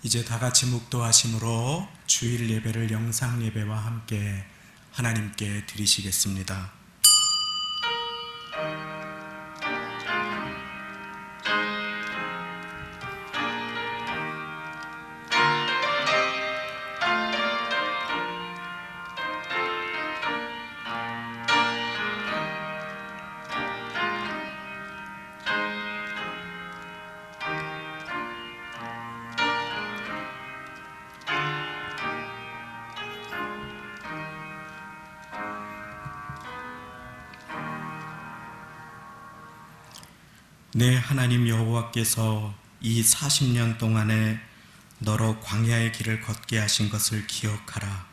이제 다 같이 묵도하심으로 주일 예배를 영상 예배와 함께 하나님께 드리시겠습니다. 내 하나님 여호와께서 이 40년 동안에 너로 광야의 길을 걷게 하신 것을 기억하라.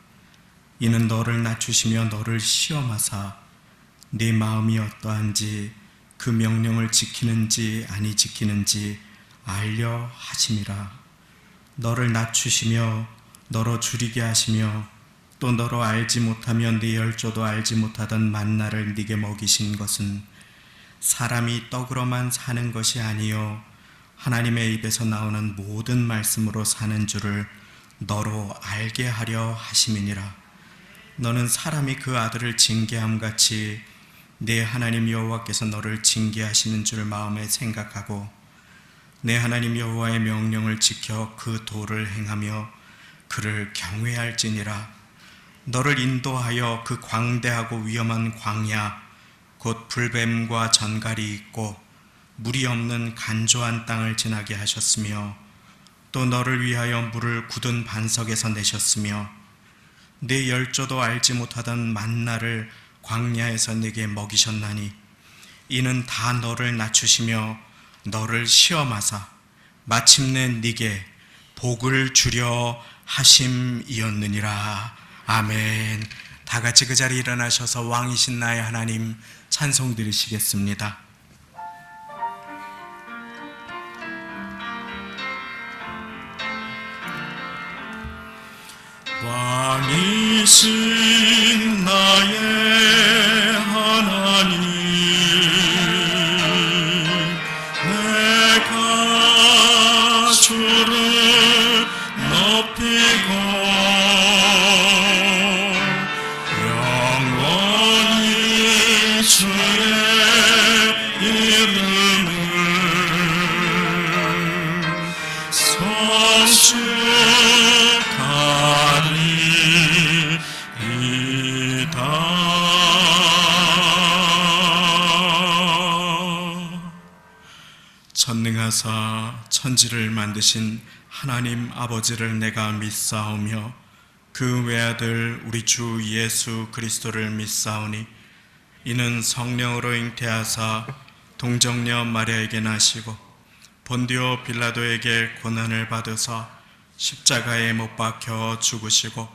이는 너를 낮추시며 너를 시험하사 네 마음이 어떠한지 그 명령을 지키는지 아니 지키는지 알려 하심이라. 너를 낮추시며 너로 줄이게 하시며 또 너로 알지 못하면 네 열조도 알지 못하던 만나를 네게 먹이신 것은 사람이 떡으로만 사는 것이 아니요 하나님의 입에서 나오는 모든 말씀으로 사는 줄을 너로 알게 하려 하심이니라. 너는 사람이 그 아들을 징계함같이 내 하나님 여호와께서 너를 징계하시는 줄 마음에 생각하고 내 하나님 여호와의 명령을 지켜 그 도를 행하며 그를 경외할지니라. 너를 인도하여 그 광대하고 위험한 광야 곧 불뱀과 전갈이 있고 물이 없는 간조한 땅을 지나게 하셨으며 또 너를 위하여 물을 굳은 반석에서 내셨으며 네 열조도 알지 못하던 만나를 광야에서 네게 먹이셨나니 이는 다 너를 낮추시며 너를 시험하사 마침내 네게 복을 주려 하심이었느니라. 아멘. 다 같이 그 자리에 일어나셔서 왕이신 나의 하나님 찬송 드리시겠습니다. 왕이신 나의 하나님, 내가 주를 높이고 주의 이름을 성축하리이다. 전능하사 천지를 만드신 하나님 아버지를 내가 믿사오며 그 외아들 우리 주 예수 그리스도를 믿사오니 이는 성령으로 잉태하사 동정녀 마리아에게 나시고 본디오 빌라도에게 고난을 받으사 십자가에 못 박혀 죽으시고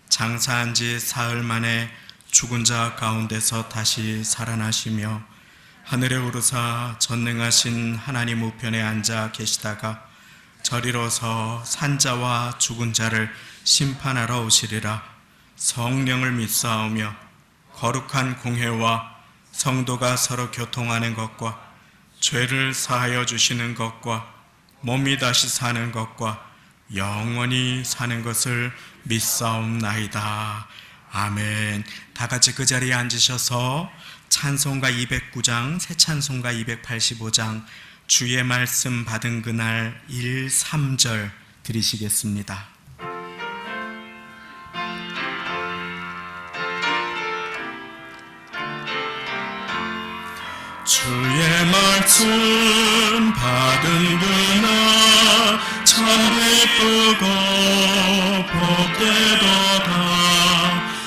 장사한 지 사흘 만에 죽은 자 가운데서 다시 살아나시며 하늘에 오르사 전능하신 하나님 우편에 앉아 계시다가 저리로서 산자와 죽은 자를 심판하러 오시리라. 성령을 믿사오며 거룩한 공회와 성도가 서로 교통하는 것과 죄를 사하여 주시는 것과 몸이 다시 사는 것과 영원히 사는 것을 믿사옵나이다. 아멘. 다 같이 그 자리에 앉으셔서 찬송가 209장, 새 찬송가 285장 주의 말씀 받은 그날 1, 3절 드리시겠습니다. 주의 말씀 받은 그날 참 기쁘고 복되도다.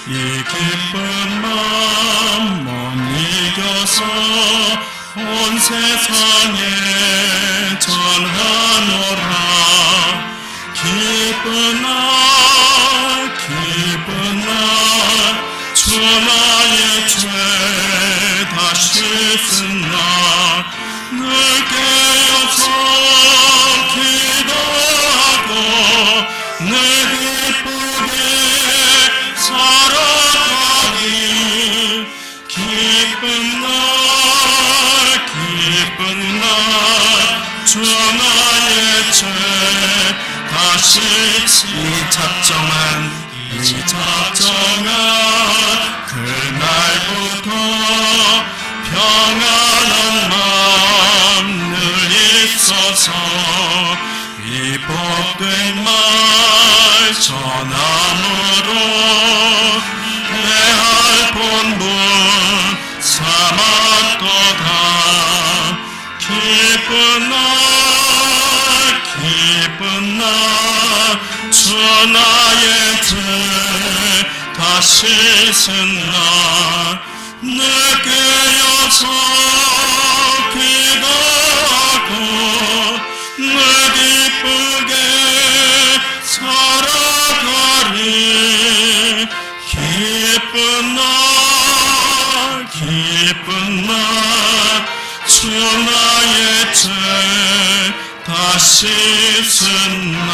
이 기쁜 마음 못 이겨서 온 세상에 전하노라. 기쁜 날 주 나의 죄 다시 쓴 날 늘 깨어서 기도하고 늘 기쁘게 살아가니 기쁜 날 주 나의 죄 다시 이 작정한 그날부터 평안한 마음 늘 있어서 이 복된 말 전함으로 대할 본분 삼았도다. 기쁜 날 주 나의 죄 다 씻은 날 느끼어서 기도하고 늘 기쁘게 살아가리. 기쁜 날 주 나의 죄 다 씻은 날.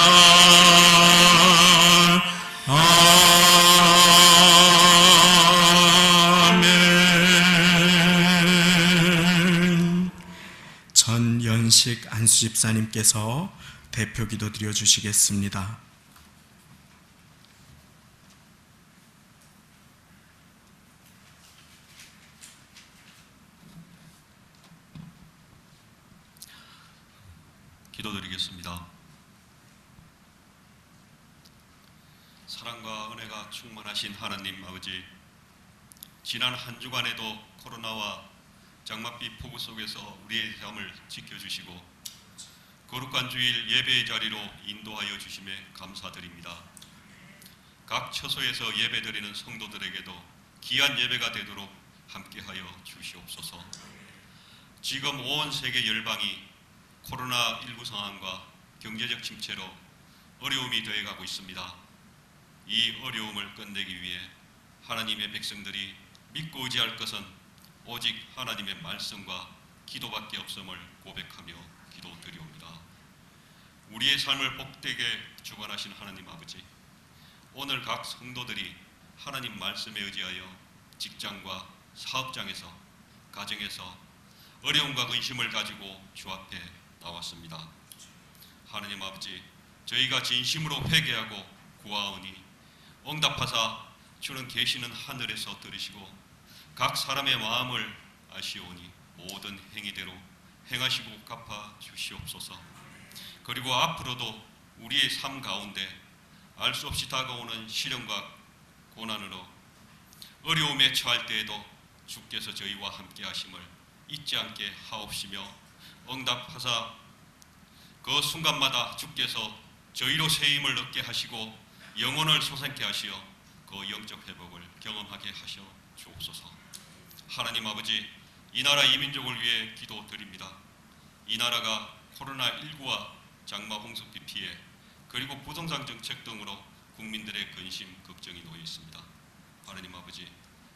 아멘. 전연식 안수집사님께서 대표 기도 드려주시겠습니다. 기도드리겠습니다. 사랑과 은혜가 충만하신 하나님 아버지, 지난 한 주간에도 코로나와 장맛비 폭우 속에서 우리의 삶을 지켜주시고 거룩한 주일 예배의 자리로 인도하여 주심에 감사드립니다. 각 처소에서 예배드리는 성도들에게도 귀한 예배가 되도록 함께하여 주시옵소서. 지금 온 세계 열방이 코로나19 상황과 경제적 침체로 어려움이 되어가고 있습니다. 이 어려움을 끝내기 위해 하나님의 백성들이 믿고 의지할 것은 오직 하나님의 말씀과 기도밖에 없음을 고백하며 기도드리옵니다. 우리의 삶을 복되게 주관하신 하나님 아버지, 오늘 각 성도들이 하나님 말씀에 의지하여 직장과 사업장에서, 가정에서 어려움과 근심을 가지고 주 앞에 나왔습니다. 하나님 아버지, 저희가 진심으로 회개하고 구하오니 응답하사 주는 계시는 하늘에서 들으시고 각 사람의 마음을 아시오니 모든 행위대로 행하시고 갚아 주시옵소서. 그리고 앞으로도 우리의 삶 가운데 알 수 없이 다가오는 시련과 고난으로 어려움에 처할 때에도 주께서 저희와 함께 하심을 잊지 않게 하옵시며 응답하사 그 순간마다 주께서 저희로 새 힘을 얻게 하시고 영혼을 솟아게 하시어 그 영적 회복을 경험하게 하셔 주옵소서. 하나님 아버지, 이 나라 이 민족을 위해 기도드립니다. 이 나라가 코로나19와 장마 홍수비 피해 그리고 부동산 정책 등으로 국민들의 근심, 걱정이 놓여 있습니다. 하나님 아버지,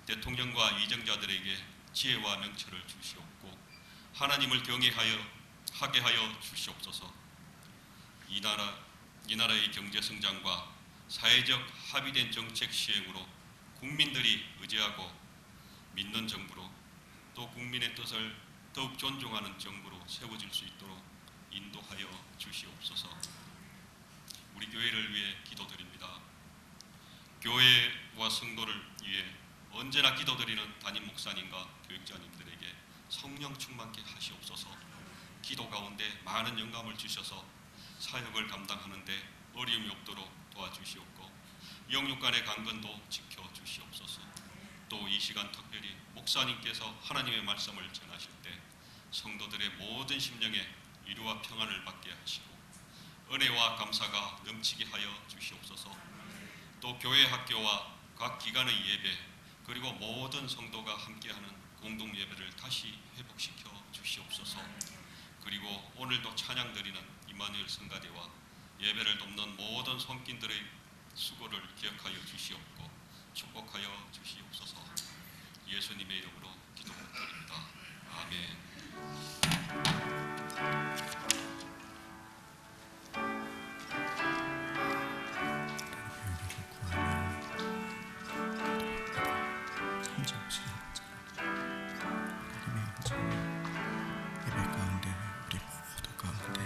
대통령과 위정자들에게 지혜와 명철을 주시옵고 하나님을 경외하게 하여 주시옵소서. 이 나라의 경제 성장과 사회적 합의된 정책 시행으로 국민들이 의지하고 믿는 정부로, 또 국민의 뜻을 더욱 존중하는 정부로 세워질 수 있도록 인도하여 주시옵소서. 우리 교회를 위해 기도드립니다. 교회와 성도를 위해 언제나 기도드리는 담임 목사님과 교육자님들에게 성령 충만케 하시옵소서. 기도 가운데 많은 영감을 주셔서 사역을 감당하는데 어려움이 없도록 도와주시옵고 영육 간의 강건도 지켜주시옵소서. 또 이 시간 특별히 목사님께서 하나님의 말씀을 전하실 때 성도들의 모든 심령에 위로와 평안을 받게 하시고 은혜와 감사가 넘치게 하여 주시옵소서. 또 교회 학교와 각 기관의 예배 그리고 모든 성도가 함께하는 공동 예배를 다시 회복시켜 주시옵소서. 그리고 오늘도 찬양 드리는 임마누엘 성가대와 예배를 돕는 모든 성긴들의 수고를 기억하여 주시옵고 축복하여 주시옵소서. 예수님의 이름으로 기도드립니다. 아멘. 예배 가운데 우리 모두 가운데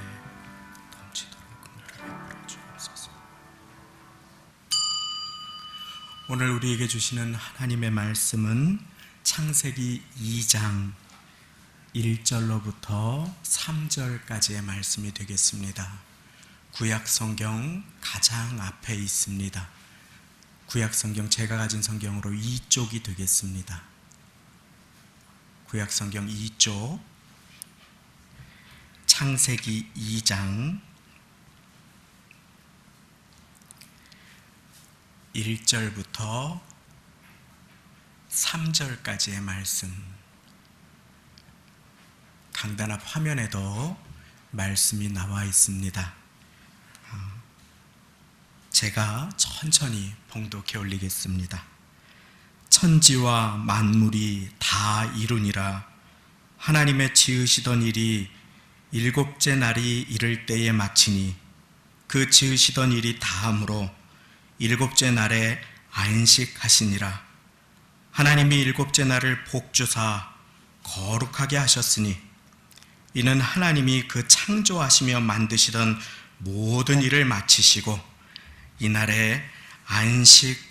넘치도록 은혜를 베풀어 주옵소서. 오늘 우리에게 주시는 하나님의 말씀은 창세기 2장 1절로부터 3절까지의 말씀이 되겠습니다. 구약 성경 가장 앞에 있습니다. 구약 성경 제가 가진 성경으로 2쪽이 되겠습니다. 구약 성경 2쪽 창세기 2장 1절부터 3절까지의 말씀, 강단 앞 화면에도 말씀이 나와 있습니다. 제가 천천히 봉독해 올리겠습니다. 천지와 만물이 다 이루니라. 하나님의 지으시던 일이 일곱째 날이 이를 때에 마치니 그 지으시던 일이 다함으로 일곱째 날에 안식하시니라. 하나님이 일곱째 날을 복주사 거룩하게 하셨으니 이는 하나님이 그 창조하시며 만드시던 모든 일을 마치시고 이날에 안식하셨음이더라.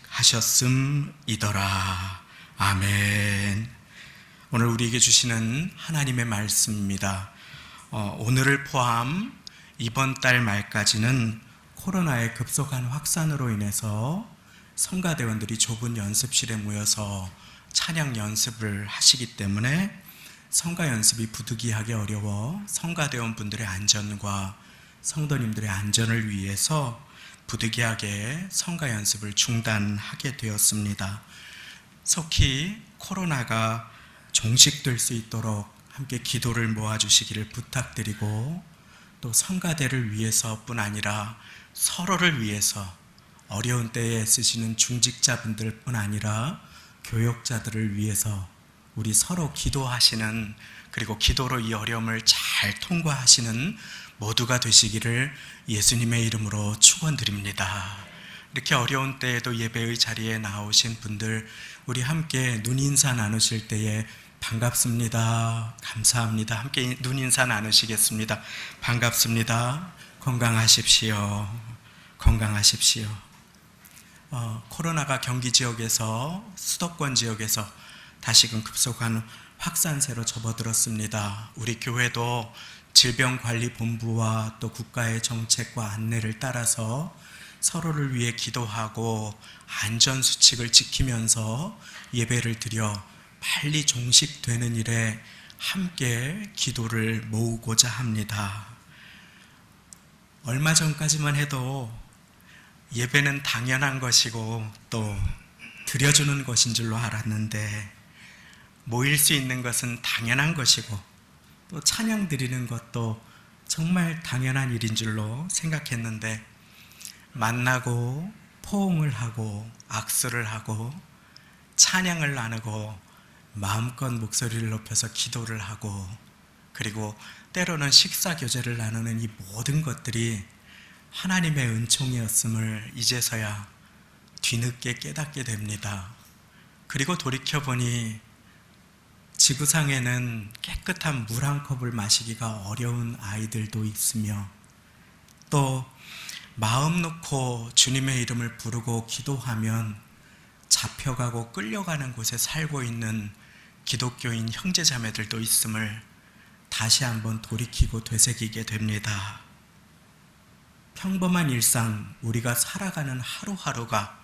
아멘. 오늘 우리에게 주시는 하나님의 말씀입니다. 오늘을 포함 이번 달 말까지는 코로나의 급속한 확산으로 인해서 성가대원들이 좁은 연습실에 모여서 찬양 연습을 하시기 때문에 성가 연습이 부득이하게 어려워 성가대원분들의 안전과 성도님들의 안전을 위해서 부득이하게 성가 연습을 중단하게 되었습니다. 속히 코로나가 종식될 수 있도록 함께 기도를 모아주시기를 부탁드리고, 또 성가대를 위해서뿐 아니라 서로를 위해서 어려운 때에 쓰시는 중직자분들뿐 아니라 교역자들을 위해서 우리 서로 기도하시는, 그리고 기도로 이 어려움을 잘 통과하시는 모두가 되시기를 예수님의 이름으로 축원드립니다. 이렇게 어려운 때에도 예배의 자리에 나오신 분들, 우리 함께 눈인사 나누실 때에 반갑습니다, 감사합니다, 함께 눈인사 나누시겠습니다. 반갑습니다, 건강하십시오, 건강하십시오. 코로나가 경기 지역에서, 수도권 지역에서 다시금 급속한 확산세로 접어들었습니다. 우리 교회도 질병관리본부와 또 국가의 정책과 안내를 따라서 서로를 위해 기도하고 안전수칙을 지키면서 예배를 드려 빨리 종식되는 일에 함께 기도를 모으고자 합니다. 얼마 전까지만 해도 예배는 당연한 것이고 또 드려주는 것인 줄로 알았는데, 모일 수 있는 것은 당연한 것이고 또 찬양 드리는 것도 정말 당연한 일인 줄로 생각했는데, 만나고 포옹을 하고 악수를 하고 찬양을 나누고 마음껏 목소리를 높여서 기도를 하고, 그리고 때로는 식사 교제를 나누는 이 모든 것들이 하나님의 은총이었음을 이제서야 뒤늦게 깨닫게 됩니다. 그리고 돌이켜보니 지구상에는 깨끗한 물 한 컵을 마시기가 어려운 아이들도 있으며, 또 마음 놓고 주님의 이름을 부르고 기도하면 잡혀가고 끌려가는 곳에 살고 있는 기독교인 형제자매들도 있음을 다시 한번 돌이키고 되새기게 됩니다. 평범한 일상, 우리가 살아가는 하루하루가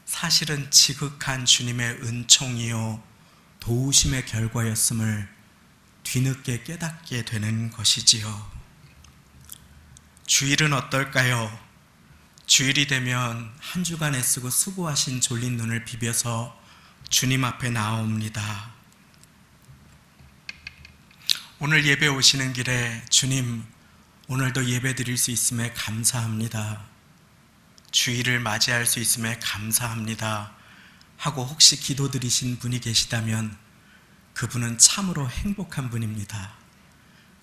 사실은 지극한 주님의 은총이요 도우심의 결과였음을 뒤늦게 깨닫게 되는 것이지요. 주일은 어떨까요? 주일이 되면 한 주간 애쓰고 수고하신 졸린 눈을 비벼서 주님 앞에 나옵니다. 오늘 예배 오시는 길에 주님, 오늘도 예배 드릴 수 있음에 감사합니다, 주일을 맞이할 수 있음에 감사합니다 하고 혹시 기도드리신 분이 계시다면 그분은 참으로 행복한 분입니다.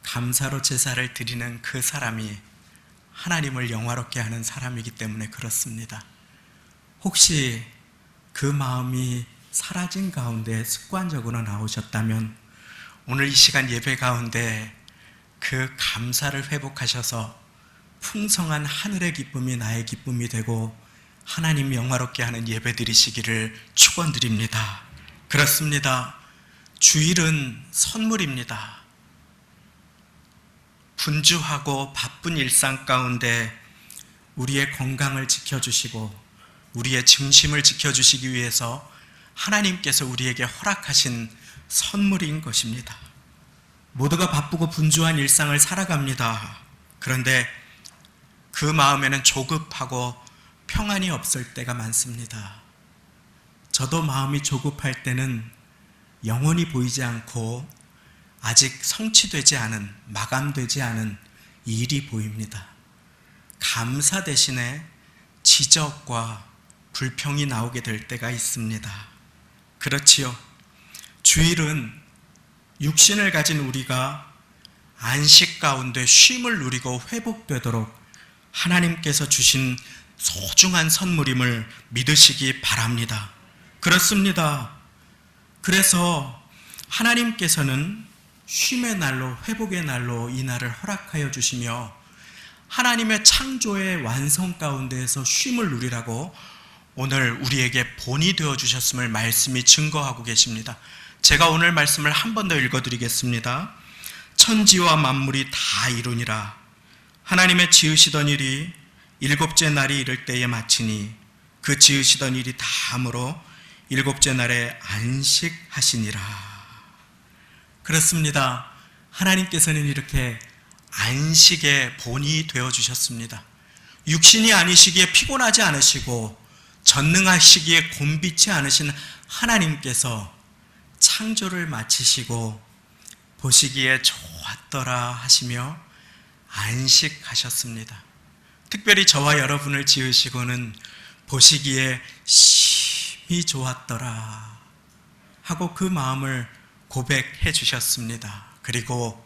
감사로 제사를 드리는 그 사람이 하나님을 영화롭게 하는 사람이기 때문에 그렇습니다. 혹시 그 마음이 사라진 가운데 습관적으로 나오셨다면 오늘 이 시간 예배 가운데 그 감사를 회복하셔서 풍성한 하늘의 기쁨이 나의 기쁨이 되고 하나님 영화롭게 하는 예배 드리시기를 축원드립니다. 그렇습니다. 주일은 선물입니다. 분주하고 바쁜 일상 가운데 우리의 건강을 지켜주시고 우리의 중심을 지켜주시기 위해서 하나님께서 우리에게 허락하신 선물인 것입니다. 모두가 바쁘고 분주한 일상을 살아갑니다. 그런데 그 마음에는 조급하고 평안이 없을 때가 많습니다. 저도 마음이 조급할 때는 영원히 보이지 않고 아직 성취되지 않은, 마감되지 않은 일이 보입니다. 감사 대신에 지적과 불평이 나오게 될 때가 있습니다. 그렇지요. 주일은 육신을 가진 우리가 안식 가운데 쉼을 누리고 회복되도록 하나님께서 주신 소중한 선물임을 믿으시기 바랍니다. 그렇습니다. 그래서 하나님께서는 쉼의 날로, 회복의 날로 이 날을 허락하여 주시며 하나님의 창조의 완성 가운데에서 쉼을 누리라고 오늘 우리에게 본이 되어 주셨음을 말씀이 증거하고 계십니다. 제가 오늘 말씀을 한 번 더 읽어드리겠습니다. 천지와 만물이 다 이루니라. 하나님의 지으시던 일이 일곱째 날이 이를 때에 마치니 그 지으시던 일이 다함으로 일곱째 날에 안식하시니라. 그렇습니다. 하나님께서는 이렇게 안식의 본이 되어 주셨습니다. 육신이 아니시기에 피곤하지 않으시고 전능하시기에 곤비치 않으신 하나님께서 창조를 마치시고 보시기에 좋았더라 하시며 안식하셨습니다. 특별히 저와 여러분을 지으시고는 보시기에 심히 좋았더라 하고 그 마음을 고백해 주셨습니다. 그리고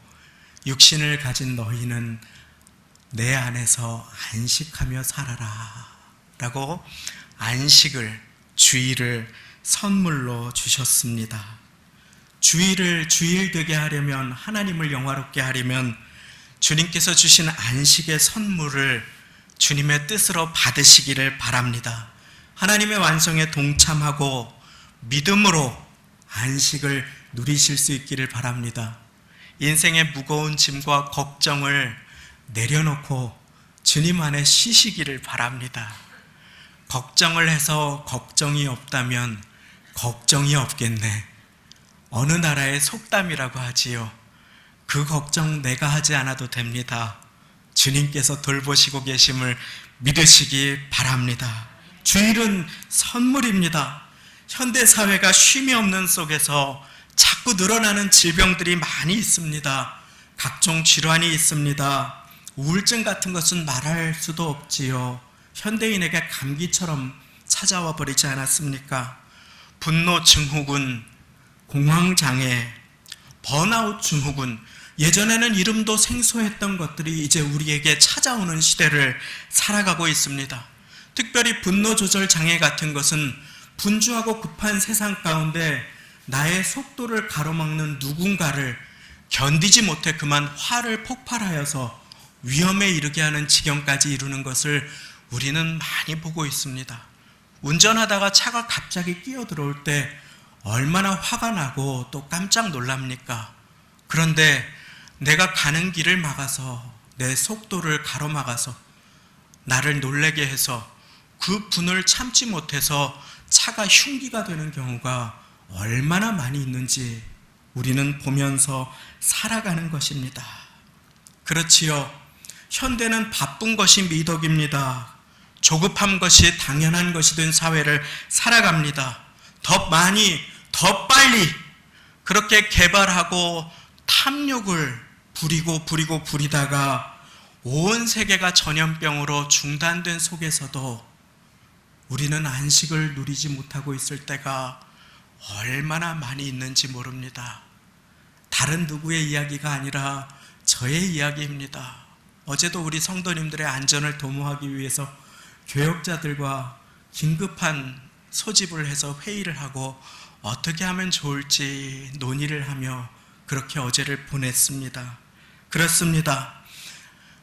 육신을 가진 너희는 내 안에서 안식하며 살아라 라고 안식을, 주일을 선물로 주셨습니다. 주일을 주일 되게 하려면, 하나님을 영화롭게 하려면 주님께서 주신 안식의 선물을 주님의 뜻으로 받으시기를 바랍니다. 하나님의 완성에 동참하고 믿음으로 안식을 누리실 수 있기를 바랍니다. 인생의 무거운 짐과 걱정을 내려놓고 주님 안에 쉬시기를 바랍니다. 걱정을 해서 걱정이 없다면 걱정이 없겠네. 어느 나라의 속담이라고 하지요. 그 걱정 내가 하지 않아도 됩니다. 주님께서 돌보시고 계심을 믿으시기 바랍니다. 주일은 선물입니다. 현대사회가 쉼이 없는 속에서 자꾸 늘어나는 질병들이 많이 있습니다. 각종 질환이 있습니다. 우울증 같은 것은 말할 수도 없지요. 현대인에게 감기처럼 찾아와 버리지 않았습니까? 분노 증후군, 공황장애, 번아웃 증후군, 예전에는 이름도 생소했던 것들이 이제 우리에게 찾아오는 시대를 살아가고 있습니다. 특별히 분노 조절 장애 같은 것은 분주하고 급한 세상 가운데 나의 속도를 가로막는 누군가를 견디지 못해 그만 화를 폭발하여서 위험에 이르게 하는 지경까지 이루는 것을 우리는 많이 보고 있습니다. 운전하다가 차가 갑자기 끼어들어올 때 얼마나 화가 나고 또 깜짝 놀랍니까? 그런데 내가 가는 길을 막아서 내 속도를 가로막아서 나를 놀라게 해서 그 분을 참지 못해서 차가 흉기가 되는 경우가 얼마나 많이 있는지 우리는 보면서 살아가는 것입니다. 그렇지요. 현대는 바쁜 것이 미덕입니다. 조급한 것이 당연한 것이 된 사회를 살아갑니다. 더 많이, 더 빨리 그렇게 개발하고 탐욕을 부리다가 온 세계가 전염병으로 중단된 속에서도 우리는 안식을 누리지 못하고 있을 때가 얼마나 많이 있는지 모릅니다. 다른 누구의 이야기가 아니라 저의 이야기입니다. 어제도 우리 성도님들의 안전을 도모하기 위해서 교역자들과 긴급한 소집을 해서 회의를 하고 어떻게 하면 좋을지 논의를 하며 그렇게 어제를 보냈습니다. 그렇습니다.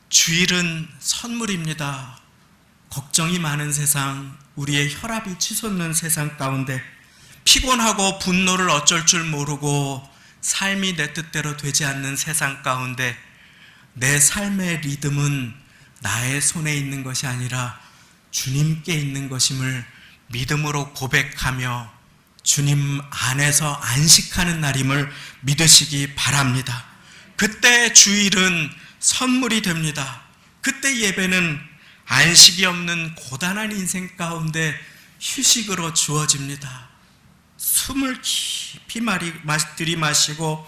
주일은 선물입니다. 걱정이 많은 세상, 우리의 혈압이 치솟는 세상 가운데 피곤하고 분노를 어쩔 줄 모르고 삶이 내 뜻대로 되지 않는 세상 가운데 내 삶의 리듬은 나의 손에 있는 것이 아니라 주님께 있는 것임을 믿음으로 고백하며 주님 안에서 안식하는 날임을 믿으시기 바랍니다. 그때 주일은 선물이 됩니다. 그때 예배는 안식이 없는 고단한 인생 가운데 휴식으로 주어집니다. 숨을 깊이 들이마시고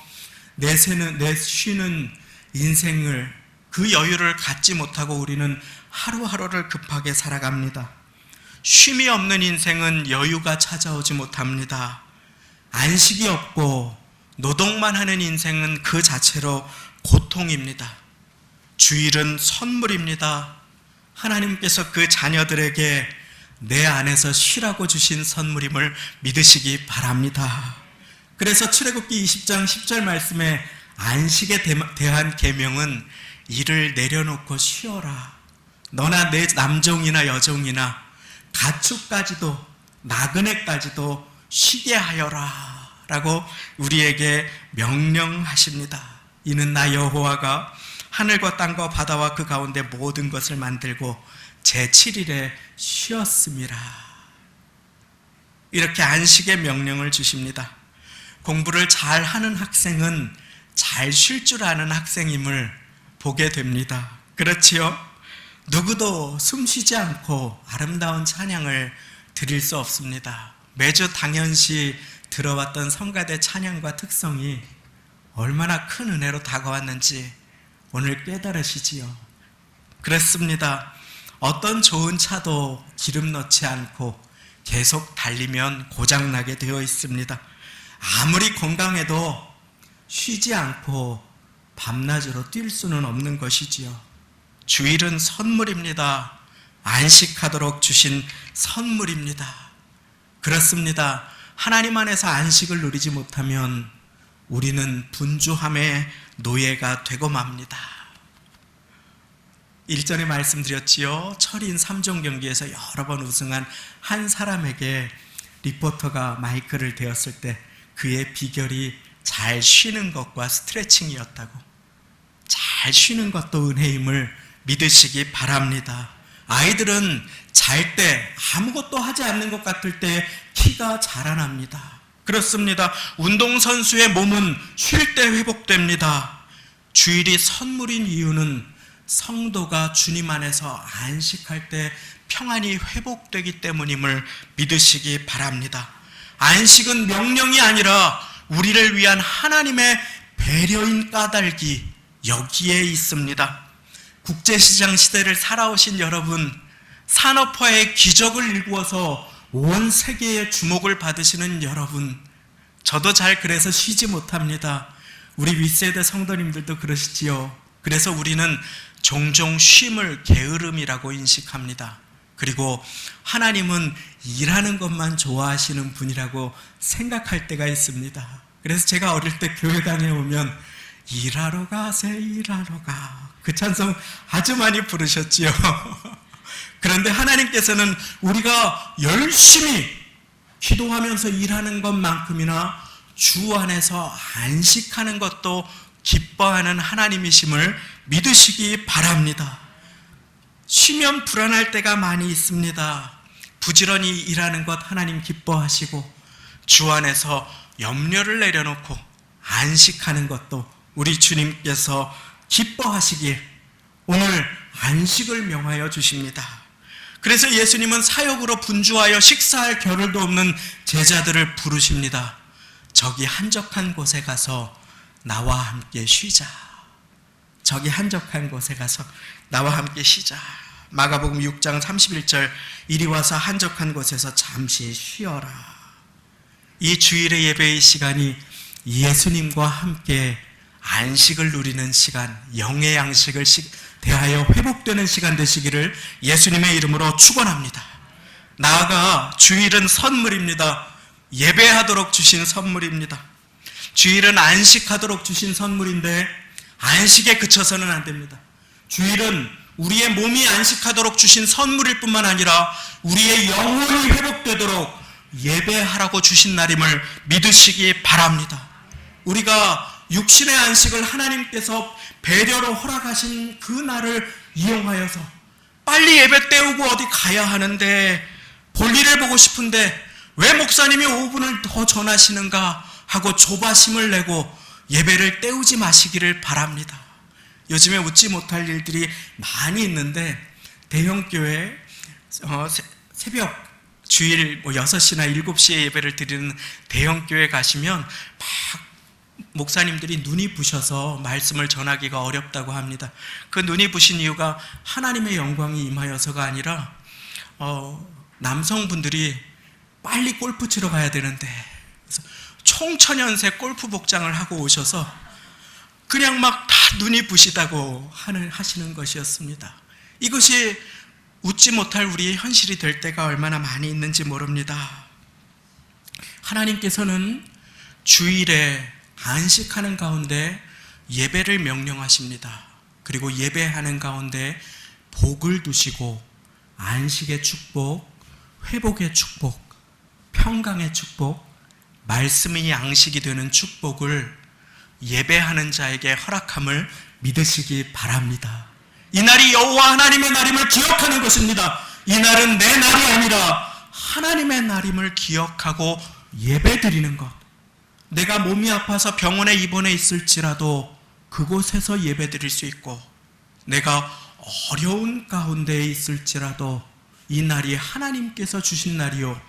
내쉬는 인생을, 그 여유를 갖지 못하고 우리는 하루하루를 급하게 살아갑니다. 쉼이 없는 인생은 여유가 찾아오지 못합니다. 안식이 없고 노동만 하는 인생은 그 자체로 고통입니다. 주일은 선물입니다. 하나님께서 그 자녀들에게 내 안에서 쉬라고 주신 선물임을 믿으시기 바랍니다. 그래서 출애굽기 20장 10절 말씀에 안식에 대한 계명은 일을 내려놓고 쉬어라. 너나 내 남종이나 여종이나 가축까지도 나그네까지도 쉬게 하여라 라고 우리에게 명령하십니다. 이는 나 여호와가 하늘과 땅과 바다와 그 가운데 모든 것을 만들고 제7일에 쉬었음이라. 이렇게 안식의 명령을 주십니다. 공부를 잘하는 학생은 잘 쉴 줄 아는 학생임을 보게 됩니다. 그렇지요? 누구도 숨 쉬지 않고 아름다운 찬양을 드릴 수 없습니다. 매주 당연시 들어왔던 성가대 찬양과 특성이 얼마나 큰 은혜로 다가왔는지 오늘 깨달으시지요. 그렇습니다. 어떤 좋은 차도 기름 넣지 않고 계속 달리면 고장나게 되어 있습니다. 아무리 건강해도 쉬지 않고 밤낮으로 뛸 수는 없는 것이지요. 주일은 선물입니다. 안식하도록 주신 선물입니다. 그렇습니다. 하나님 안에서 안식을 누리지 못하면 우리는 분주함의 노예가 되고 맙니다. 일전에 말씀드렸지요. 철인 3종 경기에서 여러 번 우승한 한 사람에게 리포터가 마이크를 대었을 때 그의 비결이 잘 쉬는 것과 스트레칭이었다고. 잘 쉬는 것도 은혜임을 믿으시기 바랍니다. 아이들은 잘 때 아무것도 하지 않는 것 같을 때 키가 자라납니다. 그렇습니다. 운동선수의 몸은 쉴 때 회복됩니다. 주일이 선물인 이유는 성도가 주님 안에서 안식할 때 평안이 회복되기 때문임을 믿으시기 바랍니다. 안식은 명령이 아니라 우리를 위한 하나님의 배려인 까닭이 여기에 있습니다. 국제시장 시대를 살아오신 여러분, 산업화의 기적을 일구어서 온 세계의 주목을 받으시는 여러분, 저도 잘 그래서 쉬지 못합니다. 우리 윗세대 성도님들도 그러시지요. 그래서 우리는 종종 쉼을 게으름이라고 인식합니다. 그리고 하나님은 일하는 것만 좋아하시는 분이라고 생각할 때가 있습니다. 그래서 제가 어릴 때 교회당에 오면 일하러 가세 일하러 가, 그 찬송 아주 많이 부르셨지요. 그런데 하나님께서는 우리가 열심히 기도하면서 일하는 것만큼이나 주 안에서 안식하는 것도 기뻐하는 하나님이심을 믿으시기 바랍니다. 쉬면 불안할 때가 많이 있습니다. 부지런히 일하는 것 하나님 기뻐하시고 주 안에서 염려를 내려놓고 안식하는 것도 우리 주님께서 기뻐하시기에 오늘 안식을 명하여 주십니다. 그래서 예수님은 사역으로 분주하여 식사할 겨를도 없는 제자들을 부르십니다. 저기 한적한 곳에 가서 나와 함께 쉬자. 저기 한적한 곳에 가서 나와 함께 쉬자. 마가복음 6장 31절, 이리 와서 한적한 곳에서 잠시 쉬어라. 이 주일의 예배의 시간이 예수님과 함께 안식을 누리는 시간, 영의 양식을 대하여 회복되는 시간 되시기를 예수님의 이름으로 축원합니다. 나아가 주일은 선물입니다. 예배하도록 주신 선물입니다. 주일은 안식하도록 주신 선물인데 안식에 그쳐서는 안 됩니다. 주일은 우리의 몸이 안식하도록 주신 선물일 뿐만 아니라 우리의 영혼이 회복되도록 예배하라고 주신 날임을 믿으시기 바랍니다. 우리가 육신의 안식을 하나님께서 배려로 허락하신 그 날을 이용하여서 빨리 예배 때우고 어디 가야 하는데, 볼일을 보고 싶은데 왜 목사님이 5분을 더 전하시는가 하고 조바심을 내고 예배를 때우지 마시기를 바랍니다. 요즘에 웃지 못할 일들이 많이 있는데, 대형교회 새벽 주일 6시나 7시에 예배를 드리는 대형교회 가시면 막 목사님들이 눈이 부셔서 말씀을 전하기가 어렵다고 합니다. 그 눈이 부신 이유가 하나님의 영광이 임하여서가 아니라 남성분들이 빨리 골프 치러 가야 되는데, 그래서 총천연색 골프 복장을 하고 오셔서 그냥 막 다 눈이 부시다고 하시는 것이었습니다. 이것이 웃지 못할 우리의 현실이 될 때가 얼마나 많이 있는지 모릅니다. 하나님께서는 주일에 안식하는 가운데 예배를 명령하십니다. 그리고 예배하는 가운데 복을 두시고 안식의 축복, 회복의 축복, 평강의 축복, 말씀이 양식이 되는 축복을 예배하는 자에게 허락함을 믿으시기 바랍니다. 이 날이 여호와 하나님의 날임을 기억하는 것입니다. 이 날은 내 날이 아니라 하나님의 날임을 기억하고 예배드리는 것. 내가 몸이 아파서 병원에 입원해 있을지라도 그곳에서 예배드릴 수 있고, 내가 어려운 가운데에 있을지라도 이 날이 하나님께서 주신 날이요,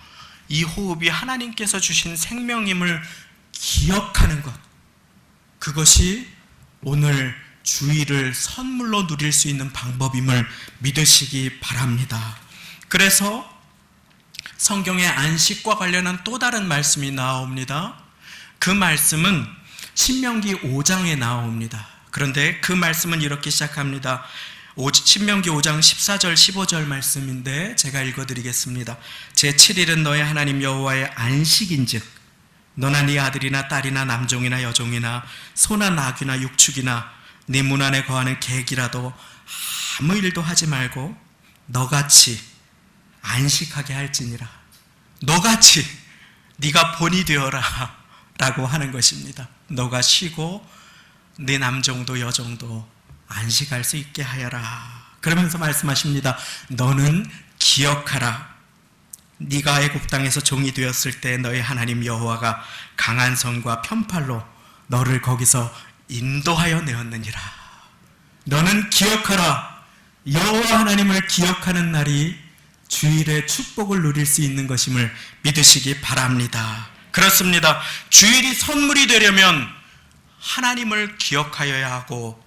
이 호흡이 하나님께서 주신 생명임을 기억하는 것, 그것이 오늘 주일을 선물로 누릴 수 있는 방법임을 믿으시기 바랍니다. 그래서 성경의 안식과 관련한 또 다른 말씀이 나옵니다. 그 말씀은 신명기 5장에 나옵니다. 그런데 그 말씀은 이렇게 시작합니다. 신명기 5장 14절 15절 말씀인데 제가 읽어드리겠습니다. 제7일은 너의 하나님 여호와의 안식인즉 너나 네 아들이나 딸이나 남종이나 여종이나 소나 나귀나 육축이나 네 문 안에 거하는 객이라도 아무 일도 하지 말고 너같이 안식하게 할지니라. 너같이 네가 본이 되어라 라고 하는 것입니다. 너가 쉬고 네 남종도 여종도 안식할 수 있게 하여라. 그러면서 말씀하십니다. 너는 기억하라. 네가 애굽 땅에서 종이 되었을 때 너의 하나님 여호와가 강한 손과 편팔로 너를 거기서 인도하여 내었느니라. 너는 기억하라. 여호와 하나님을 기억하는 날이 주일의 축복을 누릴 수 있는 것임을 믿으시기 바랍니다. 그렇습니다. 주일이 선물이 되려면 하나님을 기억하여야 하고,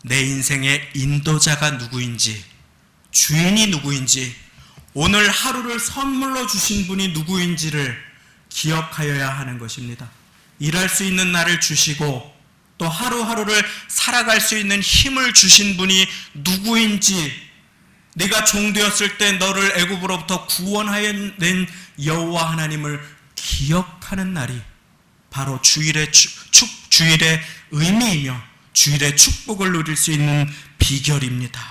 내 인생의 인도자가 누구인지, 주인이 누구인지, 오늘 하루를 선물로 주신 분이 누구인지를 기억하여야 하는 것입니다. 일할 수 있는 날을 주시고 또 하루하루를 살아갈 수 있는 힘을 주신 분이 누구인지, 네가 종되었을 때 너를 애굽으로부터 구원하여 낸 여호와 하나님을 기억하는 날이 바로 주일의 의미이며 주일의 축복을 누릴 수 있는 비결입니다.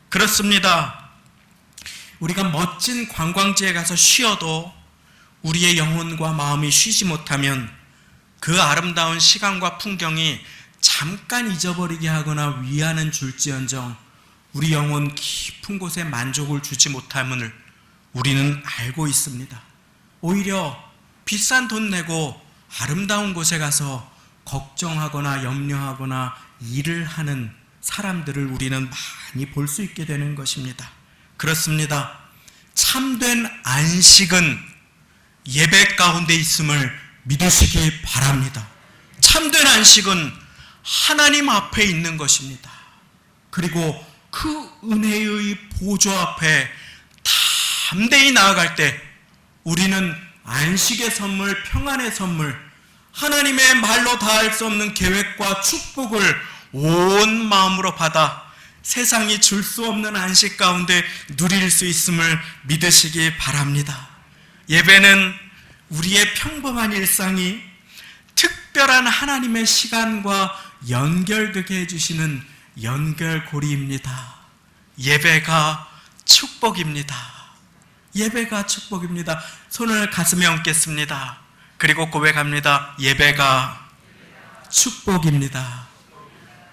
그렇습니다. 우리가 멋진 관광지에 가서 쉬어도 우리의 영혼과 마음이 쉬지 못하면 그 아름다운 시간과 풍경이 잠깐 잊어버리게 하거나 위안은 줄지언정 우리 영혼 깊은 곳에 만족을 주지 못함을 우리는 알고 있습니다. 오히려 비싼 돈 내고 아름다운 곳에 가서 걱정하거나 염려하거나 일을 하는 사람들을 우리는 많이 볼 수 있게 되는 것입니다. 그렇습니다. 참된 안식은 예배 가운데 있음을 믿으시기 바랍니다. 참된 안식은 하나님 앞에 있는 것입니다. 그리고 그 은혜의 보좌 앞에 담대히 나아갈 때 우리는 안식의 선물, 평안의 선물, 하나님의 말로 다할 수 없는 계획과 축복을 온 마음으로 받아 세상이 줄 수 없는 안식 가운데 누릴 수 있음을 믿으시기 바랍니다. 예배는 우리의 평범한 일상이 특별한 하나님의 시간과 연결되게 해주시는 연결고리입니다. 예배가 축복입니다. 예배가 축복입니다. 손을 가슴에 얹겠습니다. 그리고 고백합니다. 예배가 축복입니다.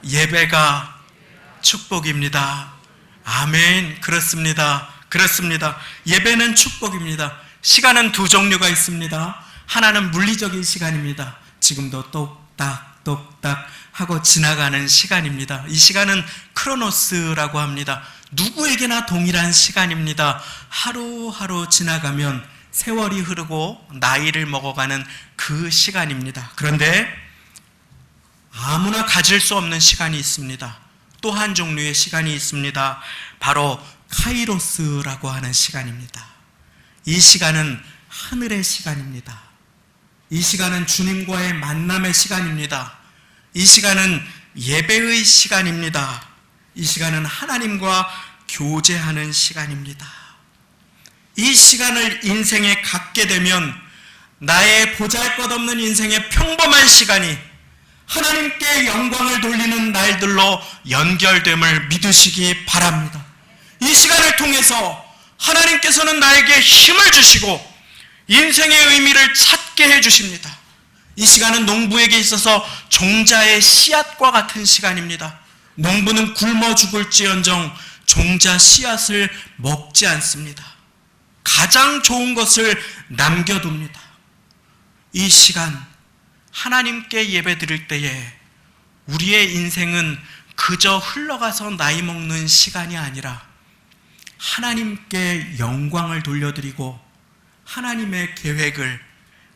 예배가 축복입니다. 아멘. 그렇습니다. 그렇습니다. 예배는 축복입니다. 시간은 두 종류가 있습니다. 하나는 물리적인 시간입니다. 지금도 똑딱똑딱 하고 지나가는 시간입니다. 이 시간은 크로노스라고 합니다. 누구에게나 동일한 시간입니다. 하루하루 지나가면 세월이 흐르고 나이를 먹어가는 그 시간입니다. 그런데 아무나 가질 수 없는 시간이 있습니다. 또 한 종류의 시간이 있습니다. 바로 카이로스라고 하는 시간입니다. 이 시간은 하늘의 시간입니다. 이 시간은 주님과의 만남의 시간입니다. 이 시간은 예배의 시간입니다. 이 시간은 하나님과 교제하는 시간입니다. 이 시간을 인생에 갖게 되면 나의 보잘것없는 인생의 평범한 시간이 하나님께 영광을 돌리는 날들로 연결됨을 믿으시기 바랍니다. 이 시간을 통해서 하나님께서는 나에게 힘을 주시고 인생의 의미를 찾게 해주십니다. 이 시간은 농부에게 있어서 종자의 씨앗과 같은 시간입니다. 농부는 굶어 죽을지언정 종자 씨앗을 먹지 않습니다. 가장 좋은 것을 남겨둡니다. 이 시간 하나님께 예배 드릴 때에 우리의 인생은 그저 흘러가서 나이 먹는 시간이 아니라 하나님께 영광을 돌려드리고 하나님의 계획을,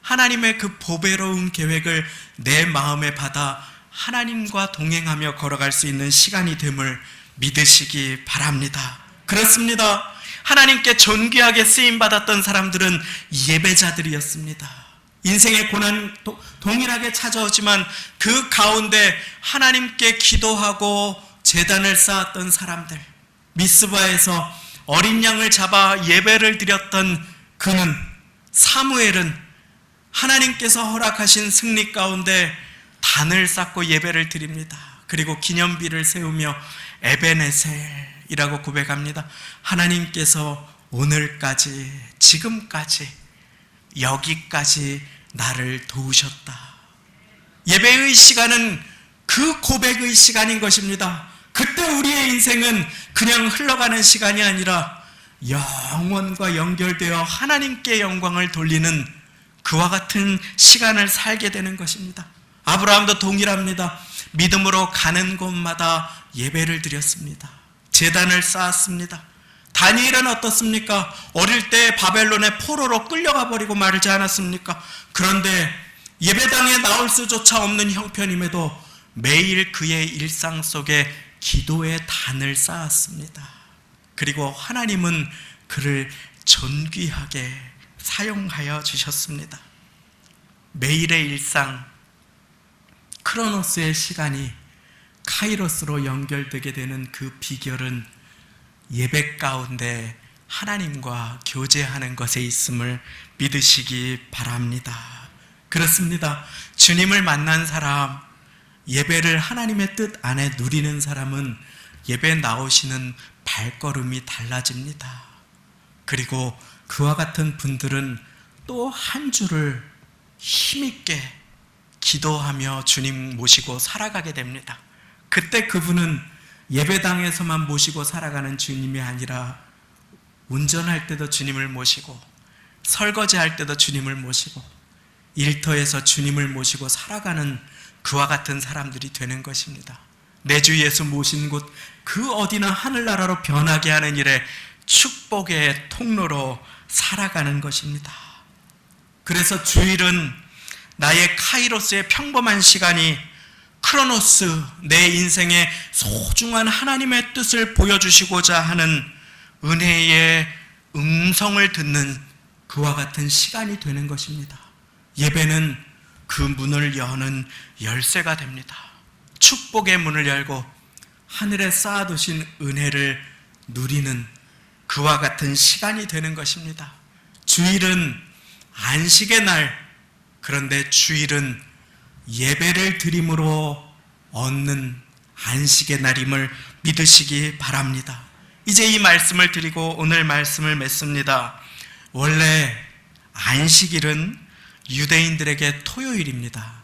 하나님의 그 보배로운 계획을 내 마음에 받아 하나님과 동행하며 걸어갈 수 있는 시간이 됨을 믿으시기 바랍니다. 그렇습니다. 하나님께 존귀하게 쓰임받았던 사람들은 예배자들이었습니다. 인생의 고난 동일하게 찾아오지만 그 가운데 하나님께 기도하고 제단을 쌓았던 사람들, 미스바에서 어린 양을 잡아 예배를 드렸던 그는, 사무엘은 하나님께서 허락하신 승리 가운데 단을 쌓고 예배를 드립니다. 그리고 기념비를 세우며 에베네셀이라고 고백합니다. 하나님께서 오늘까지, 지금까지, 여기까지 나를 도우셨다. 예배의 시간은 그 고백의 시간인 것입니다. 그때 우리의 인생은 그냥 흘러가는 시간이 아니라 영원과 연결되어 하나님께 영광을 돌리는 그와 같은 시간을 살게 되는 것입니다. 아브라함도 동일합니다. 믿음으로 가는 곳마다 예배를 드렸습니다. 제단을 쌓았습니다. 다니엘은 어떻습니까? 어릴 때 바벨론의 포로로 끌려가 버리고 말지 않았습니까? 그런데 예배당에 나올 수조차 없는 형편임에도 매일 그의 일상 속에 기도의 단을 쌓았습니다. 그리고 하나님은 그를 존귀하게 사용하여 주셨습니다. 매일의 일상, 크로노스의 시간이 카이로스로 연결되게 되는 그 비결은 예배 가운데 하나님과 교제하는 것에 있음을 믿으시기 바랍니다. 그렇습니다. 주님을 만난 사람, 예배를 하나님의 뜻 안에 누리는 사람은 예배 나오시는 발걸음이 달라집니다. 그리고 그와 같은 분들은 또 한 주를 힘있게 기도하며 주님 모시고 살아가게 됩니다. 그때 그분은 예배당에서만 모시고 살아가는 주님이 아니라 운전할 때도 주님을 모시고 설거지할 때도 주님을 모시고 일터에서 주님을 모시고 살아가는 그와 같은 사람들이 되는 것입니다. 내 주 예수 모신 곳 그 어디나 하늘나라로 변하게 하는 일에 축복의 통로로 살아가는 것입니다. 그래서 주일은 나의 카이로스의 평범한 시간이 크로노스, 내 인생의 소중한 하나님의 뜻을 보여주시고자 하는 은혜의 음성을 듣는 그와 같은 시간이 되는 것입니다. 예배는 그 문을 여는 열쇠가 됩니다. 축복의 문을 열고 하늘에 쌓아두신 은혜를 누리는 그와 같은 시간이 되는 것입니다. 주일은 안식의 날, 그런데 주일은 예배를 드림으로 얻는 안식의 날임을 믿으시기 바랍니다. 이제 이 말씀을 드리고 오늘 말씀을 맺습니다. 원래 안식일은 유대인들에게 토요일입니다.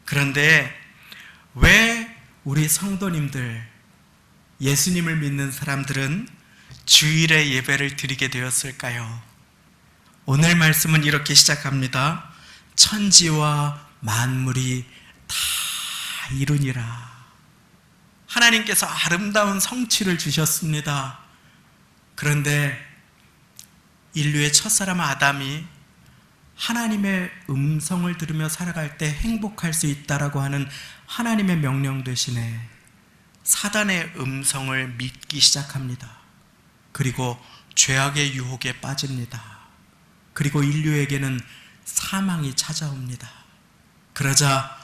그런데 왜 우리 성도님들, 예수님을 믿는 사람들은 주일에 예배를 드리게 되었을까요? 오늘 말씀은 이렇게 시작합니다. 천지와 만물이 다 이루니라. 하나님께서 아름다운 성취를 주셨습니다. 그런데 인류의 첫사람 아담이 하나님의 음성을 들으며 살아갈 때 행복할 수 있다라고 하는 하나님의 명령 대신에 사단의 음성을 믿기 시작합니다. 그리고 죄악의 유혹에 빠집니다. 그리고 인류에게는 사망이 찾아옵니다. 그러자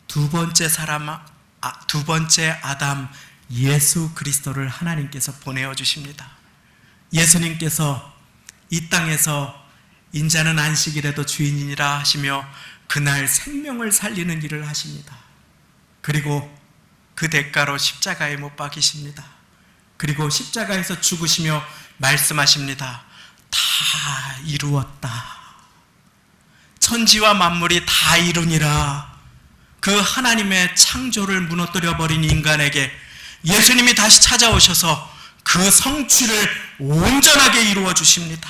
두 번째 아담 예수 그리스도를 하나님께서 보내어 주십니다. 예수님께서 이 땅에서 인자는 안식일에도 주인이라 하시며 그날 생명을 살리는 일을 하십니다. 그리고 그 대가로 십자가에 못 박히십니다. 그리고 십자가에서 죽으시며 말씀하십니다. 다 이루었다. 천지와 만물이 다 이루니라. 그 하나님의 창조를 무너뜨려 버린 인간에게 예수님이 다시 찾아오셔서 그 성취를 온전하게 이루어 주십니다.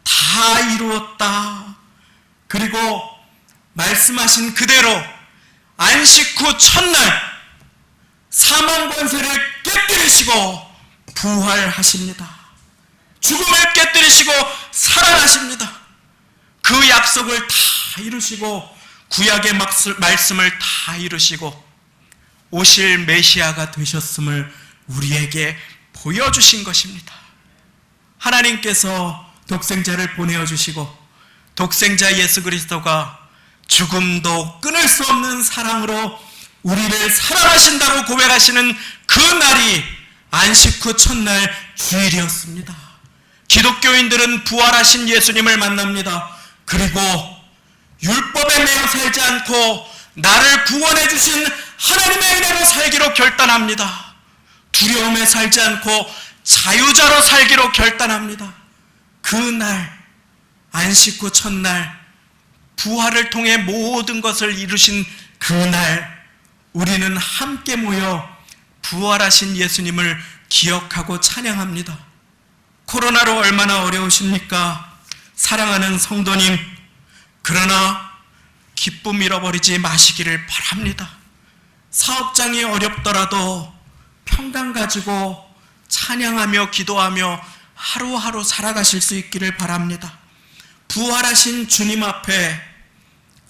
다 이루었다. 그리고 말씀하신 그대로 안식 후 첫날 사망 권세를 깨뜨리시고 부활하십니다. 죽음을 깨뜨리시고 살아나십니다. 그 약속을 다 이루시고 구약의 말씀을 다 이루시고 오실 메시아가 되셨음을 우리에게 보여주신 것입니다. 하나님께서 독생자를 보내어주시고 독생자 예수 그리스도가 죽음도 끊을 수 없는 사랑으로 우리를 사랑하신다고 고백하시는 그 날이 안식 후 첫날 주일이었습니다. 기독교인들은 부활하신 예수님을 만납니다. 그리고 율법에 매여 살지 않고 나를 구원해 주신 하나님의 은혜로 살기로 결단합니다. 두려움에 살지 않고 자유자로 살기로 결단합니다. 그날 안식 후 첫날 부활을 통해 모든 것을 이루신 그날 우리는 함께 모여 부활하신 예수님을 기억하고 찬양합니다. 코로나로 얼마나 어려우십니까? 사랑하는 성도님, 그러나 기쁨 잃어버리지 마시기를 바랍니다. 사업장이 어렵더라도 평강 가지고 찬양하며 기도하며 하루하루 살아가실 수 있기를 바랍니다. 부활하신 주님 앞에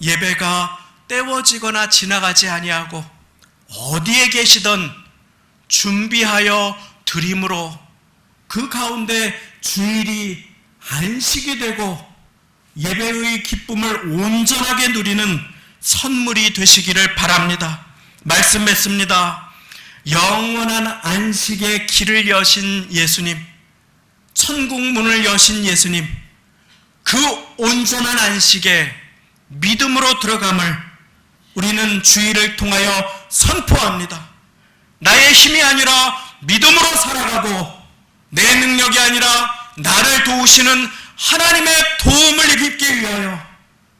예배가 때워지거나 지나가지 아니하고 어디에 계시든 준비하여 드림으로 그 가운데 주일이 안식이 되고 예배의 기쁨을 온전하게 누리는 선물이 되시기를 바랍니다. 말씀 맺습니다. 영원한 안식의 길을 여신 예수님, 천국 문을 여신 예수님, 그 온전한 안식에 믿음으로 들어감을 우리는 주일을 통하여 선포합니다. 나의 힘이 아니라 믿음으로 살아가고 내 능력이 아니라 나를 도우시는 하나님의 도움을 입기 위하여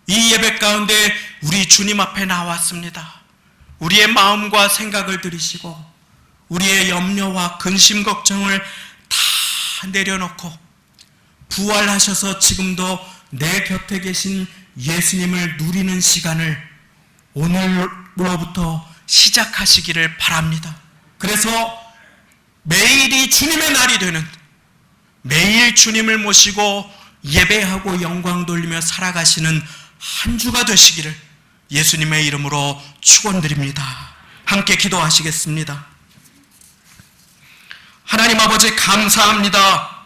이 예배 가운데 우리 주님 앞에 나왔습니다. 우리의 마음과 생각을 들이시고 우리의 염려와 근심 걱정을 다 내려놓고 부활하셔서 지금도 내 곁에 계신 예수님을 누리는 시간을 오늘로부터 시작하시기를 바랍니다. 그래서 매일이 주님의 날이 되는, 매일 주님을 모시고 예배하고 영광 돌리며 살아가시는 한 주가 되시기를 예수님의 이름으로 축원드립니다. 함께 기도하시겠습니다. 하나님 아버지 감사합니다.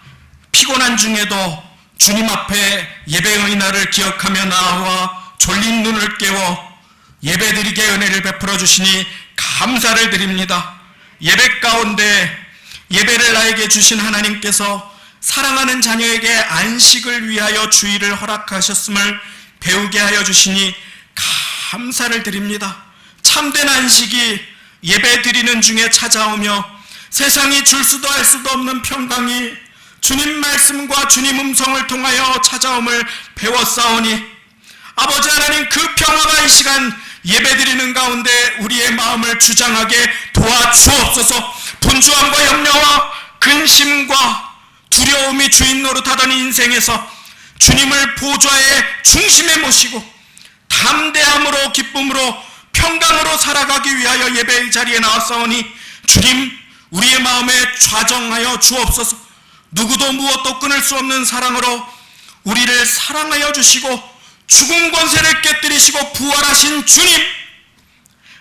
피곤한 중에도 주님 앞에 예배의 날을 기억하며 나와 졸린 눈을 깨워 예배드리게 은혜를 베풀어 주시니 감사를 드립니다. 예배 가운데 예배를 나에게 주신 하나님께서 사랑하는 자녀에게 안식을 위하여 주일을 허락하셨음을 배우게 하여 주시니 감사를 드립니다. 참된 안식이 예배 드리는 중에 찾아오며 세상이 줄 수도 할 수도 없는 평강이 주님 말씀과 주님 음성을 통하여 찾아옴을 배웠사오니 아버지 하나님, 그 평화가 이 시간 예배드리는 가운데 우리의 마음을 주장하게 도와주옵소서. 분주함과 염려와 근심과 두려움이 주인 노릇하던 인생에서 주님을 보좌의 중심에 모시고 담대함으로 기쁨으로 평강으로 살아가기 위하여 예배의 자리에 나왔사오니 주님, 우리의 마음에 좌정하여 주옵소서. 누구도 무엇도 끊을 수 없는 사랑으로 우리를 사랑하여 주시고 죽은 권세를 깨뜨리시고 부활하신 주님,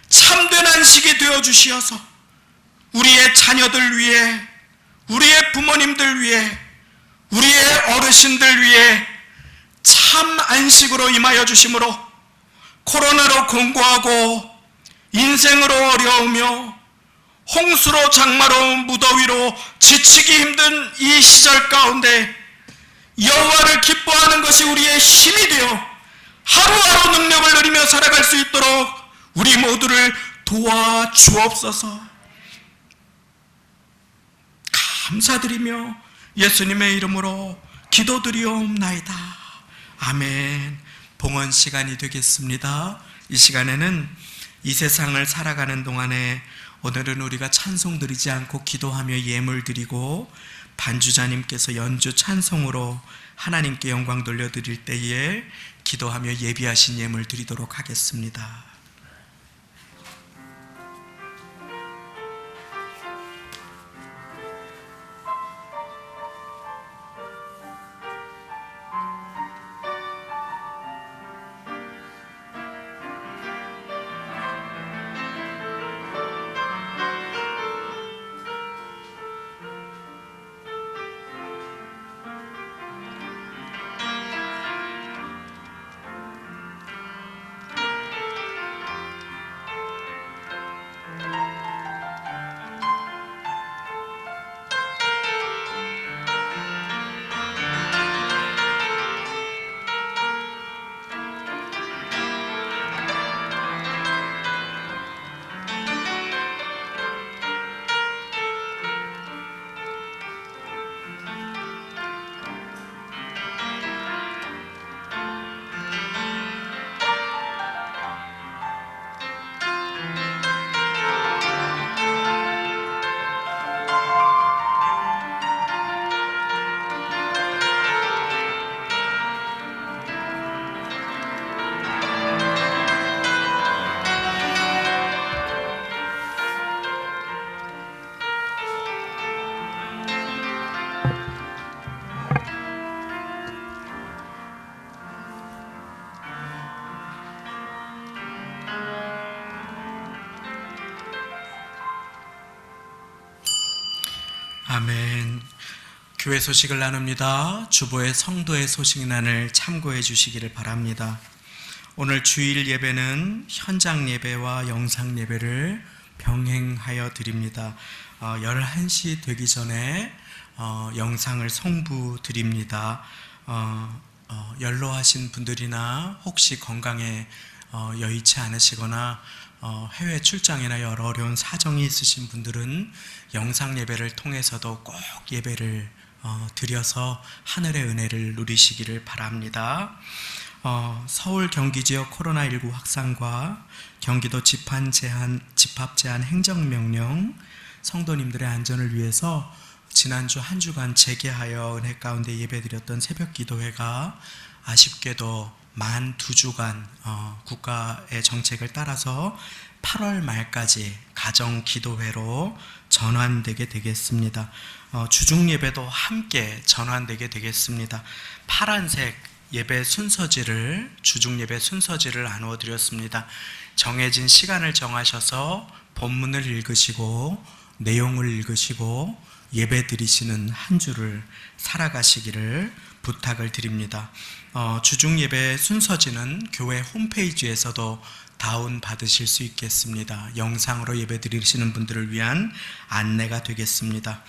참된 안식이 되어 주시어서 우리의 자녀들 위해, 우리의 부모님들 위해, 우리의 어르신들 위해 참 안식으로 임하여 주심으로 코로나로 공고하고 인생으로 어려우며 홍수로 장마로 무더위로 지치기 힘든 이 시절 가운데 여호와를 기뻐하는 것이 우리의 힘이 되어 하루하루 능력을 누리며 살아갈 수 있도록 우리 모두를 도와주옵소서. 감사드리며 예수님의 이름으로 기도드리옵나이다. 아멘. 봉헌 시간이 되겠습니다. 이 시간에는 이 세상을 살아가는 동안에 오늘은 우리가 찬송 드리지 않고 기도하며 예물 드리고 반주자님께서 연주 찬송으로 하나님께 영광 돌려드릴 때에 기도하며 예비하신 예물 드리도록 하겠습니다. 아멘. 교회 소식을 나눕니다. 주보의 성도의 소식란을 참고해 주시기를 바랍니다. 오늘 주일 예배는 현장 예배와 영상 예배를 병행하여 드립니다. 11시 되기 전에 영상을 송부 드립니다. 연로하신 분들이나 혹시 건강에 여의치 않으시거나 해외 출장이나 여러 어려운 사정이 있으신 분들은 영상 예배를 통해서도 꼭 예배를 드려서 하늘의 은혜를 누리시기를 바랍니다. 서울 경기 지역 코로나19 확산과 경기도 집합 제한 행정명령, 성도님들의 안전을 위해서 지난주 한 주간 재개하여 은혜 가운데 예배드렸던 새벽기도회가 아쉽게도 만 2주간 국가의 정책을 따라서 8월 말까지 가정기도회로 전환되게 되겠습니다. 주중예배도 함께 전환되게 되겠습니다. 파란색 예배 순서지를, 주중예배 순서지를 나누어 드렸습니다. 정해진 시간을 정하셔서 본문을 읽으시고 내용을 읽으시고 예배 드리시는 한 주를 살아가시기를 부탁을 드립니다. 주중 예배 순서지는 교회 홈페이지에서도 다운 받으실 수 있겠습니다. 영상으로 예배 드리시는 분들을 위한 안내가 되겠습니다.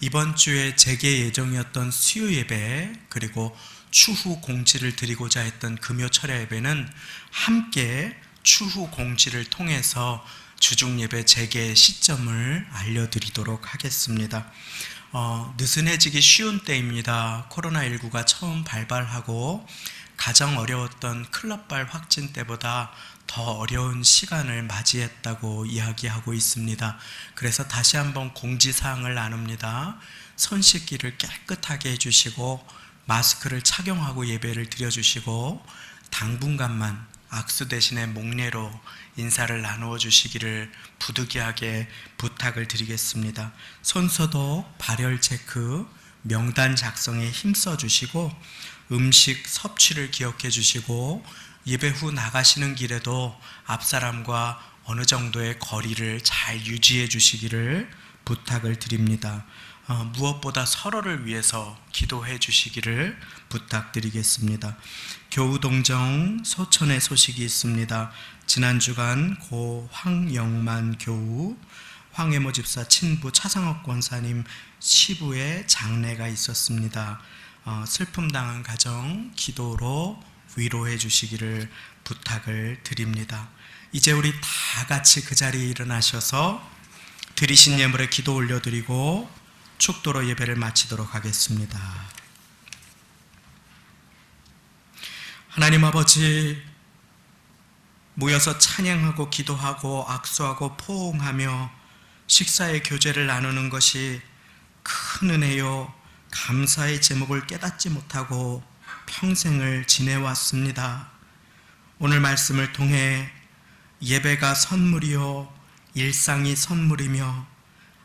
이번 주에 재개 예정이었던 수요 예배 그리고 추후 공지를 드리고자 했던 금요 철야 예배는 함께 추후 공지를 통해서 주중 예배 재개 시점을 알려드리도록 하겠습니다. 느슨해지기 쉬운 때입니다. 코로나19가 처음 발발하고 가장 어려웠던 클럽발 확진 때보다 더 어려운 시간을 맞이했다고 이야기하고 있습니다. 그래서 다시 한번 공지사항을 나눕니다. 손 씻기를 깨끗하게 해주시고 마스크를 착용하고 예배를 드려주시고 당분간만 악수 대신에 목례로 인사를 나누어 주시기를 부득이하게 부탁을 드리겠습니다. 손소독, 발열 체크, 명단 작성에 힘써 주시고 음식 섭취를 기억해 주시고 예배 후 나가시는 길에도 앞사람과 어느 정도의 거리를 잘 유지해 주시기를 부탁을 드립니다. 무엇보다 서로를 위해서 기도해 주시기를 부탁드리겠습니다. 교우동정 소천의 소식이 있습니다. 지난 주간 고 황영만 교우, 황혜모 집사 친부 차상옥 권사님 시부의 장례가 있었습니다. 슬픔 당한 가정 기도로 위로해 주시기를 부탁을 드립니다. 이제 우리 다 같이 그 자리에 일어나셔서 드리신 예물에 기도 올려드리고 축도로 예배를 마치도록 하겠습니다. 하나님 아버지, 모여서 찬양하고 기도하고 악수하고 포옹하며 식사의 교제를 나누는 것이 큰 은혜요 감사의 제목을 깨닫지 못하고 평생을 지내왔습니다. 오늘 말씀을 통해 예배가 선물이요 일상이 선물이며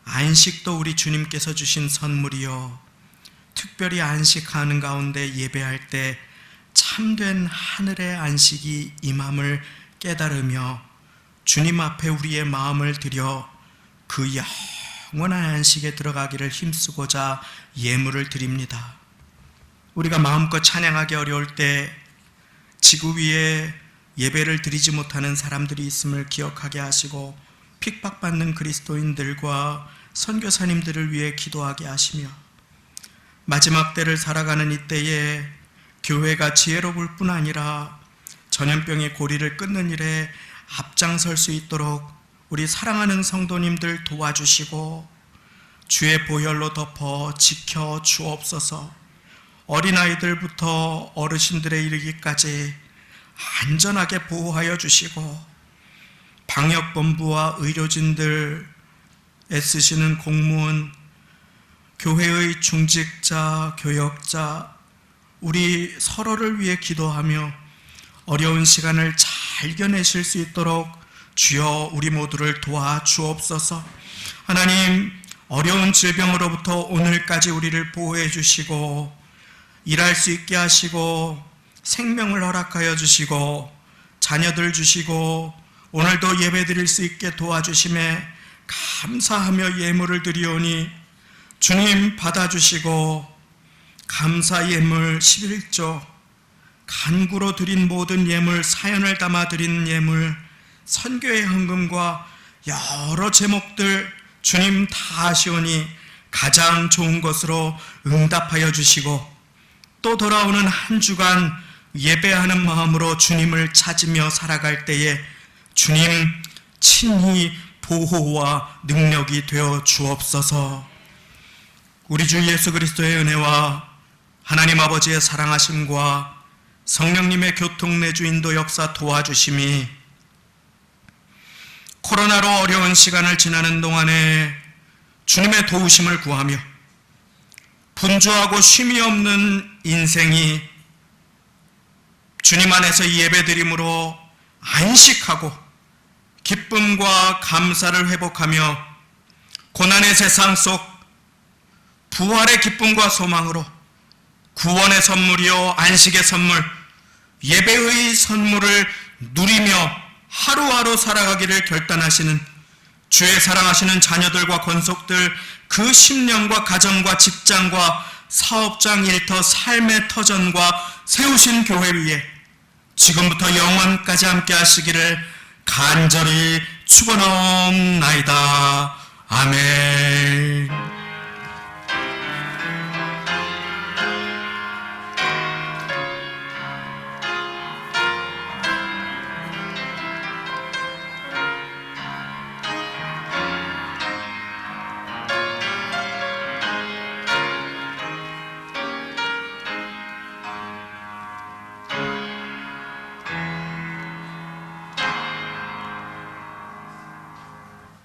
안식도 우리 주님께서 주신 선물이요 특별히 안식하는 가운데 예배할 때 참된 하늘의 안식이 임함을 깨달으며 주님 앞에 우리의 마음을 들여 그 영원한 안식에 들어가기를 힘쓰고자 예물을 드립니다. 우리가 마음껏 찬양하기 어려울 때 지구 위에 예배를 드리지 못하는 사람들이 있음을 기억하게 하시고 핍박받는 그리스도인들과 선교사님들을 위해 기도하게 하시며 마지막 때를 살아가는 이때에 교회가 지혜로울 뿐 아니라 전염병의 고리를 끊는 일에 앞장설 수 있도록 우리 사랑하는 성도님들 도와주시고 주의 보혈로 덮어 지켜 주옵소서. 어린아이들부터 어르신들에 이르기까지 안전하게 보호하여 주시고 방역본부와 의료진들, 애쓰시는 공무원, 교회의 중직자, 교역자, 우리 서로를 위해 기도하며 어려운 시간을 잘 견내실 수 있도록 주여 우리 모두를 도와주옵소서. 하나님, 어려운 질병으로부터 오늘까지 우리를 보호해 주시고 일할 수 있게 하시고 생명을 허락하여 주시고 자녀들 주시고 오늘도 예배 드릴 수 있게 도와주심에 감사하며 예물을 드리오니 주님 받아주시고 감사 예물 11조 간구로 드린 모든 예물, 사연을 담아 드린 예물, 선교의 헌금과 여러 제목들 주님 다 아시오니 가장 좋은 것으로 응답하여 주시고 또 돌아오는 한 주간 예배하는 마음으로 주님을 찾으며 살아갈 때에 주님 친히 보호와 능력이 되어 주옵소서. 우리 주 예수 그리스도의 은혜와 하나님 아버지의 사랑하심과 성령님의 교통내주 인도 역사 도와주심이 코로나로 어려운 시간을 지나는 동안에 주님의 도우심을 구하며 분주하고 쉼이 없는 인생이 주님 안에서 예배드림으로 안식하고 기쁨과 감사를 회복하며 고난의 세상 속 부활의 기쁨과 소망으로 구원의 선물이요 안식의 선물, 예배의 선물을 누리며 하루하루 살아가기를 결단하시는 주의 사랑하시는 자녀들과 권속들, 그 10년과 가정과 직장과 사업장 일터 삶의 터전과 세우신 교회 위에 지금부터 영원까지 함께 하시기를 간절히 축원하옵나이다. 아멘.